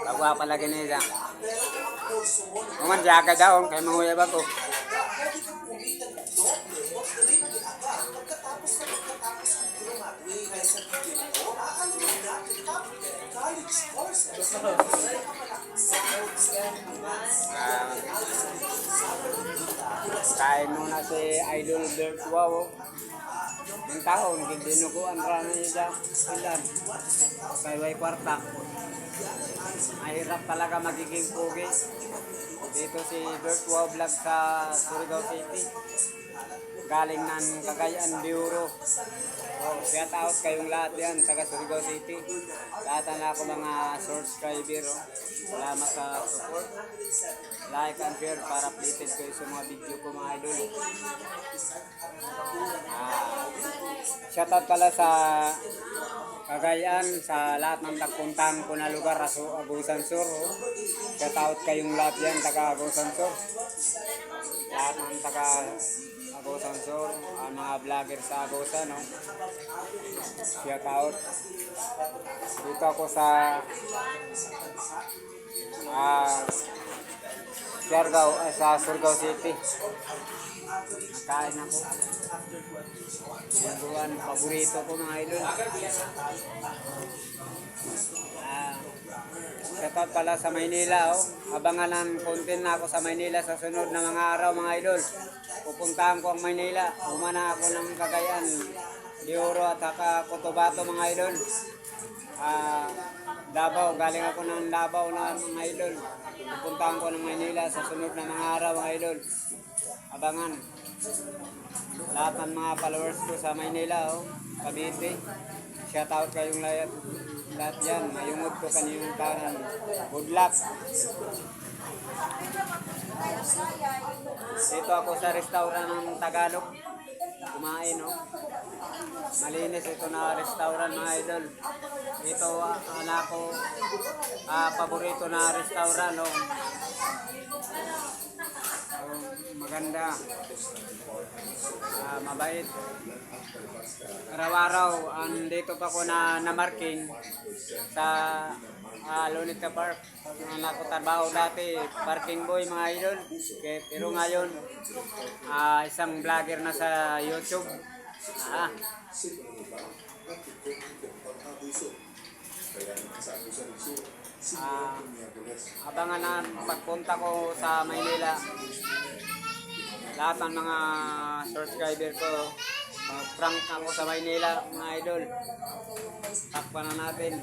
Kagwa pala ganisa. Kuman jaga daw kay manguya ba ko. Kain muna si Idol Bert Wow. Yung taon, dinuguan rana niya ilan. Kaya kwarta. Mahirap talaga magiging pugi. Dito si Bert Wow Vlog sa Surigao City. Galing ng Cagayan de Oro. Oh, shout out kayong lahat yan, taga Surigao City. Lahat na ako mga subscriber. Oh. Salamat sa support. Like and share para updated kayo sa mga video ko mga idol. Shout out pala sa Cagayan, sa lahat ng tagpuntahan ko na lugar, Agusan Sur. Oh. Shout out kayong lahat yan, taga Agusan Sur. Lahat ng taga Agusan Sur, ang mga vlogger sa Agusan, no? Shout out. Dito ako sa Surigao City. Nakain ako. Buwan, paborito ko mga idol. Shoutout pala sa Maynila. Oh. Abangan ng content na ako sa Maynila sa sunod na mga araw mga idol. Pupuntahan ko ang Maynila. Umana ako ng Cagayan de Oro at Cotabato mga idol. Davao, galing ako ng Davao na mga idol. Pupuntahan ko ng Maynila sa sunod na mga araw mga idol. Abangan. Lahat ng mga followers ko sa Maynila, oh, Cavite. Shoutout kayong lahat yan. Mayungod ko kaniyong tanan. Good luck. Dito ako sa restaurant ng Tagalog. Kumain, oh. Malinis ito na restaurant mga idol. Ito anak ko paborito na restaurant, oh. Maganda, mabait. Araw-araw andito pa ko na marking sa Lunita Park. Nakutrabaho dati parking boy mga idol. Pero ngayon isang vlogger na sa YouTube. Abangan na pagpunta ko sa Maynila. Lahat ng mga subscriber ko, prank ako sa Maynila mga idol. Takpan na natin.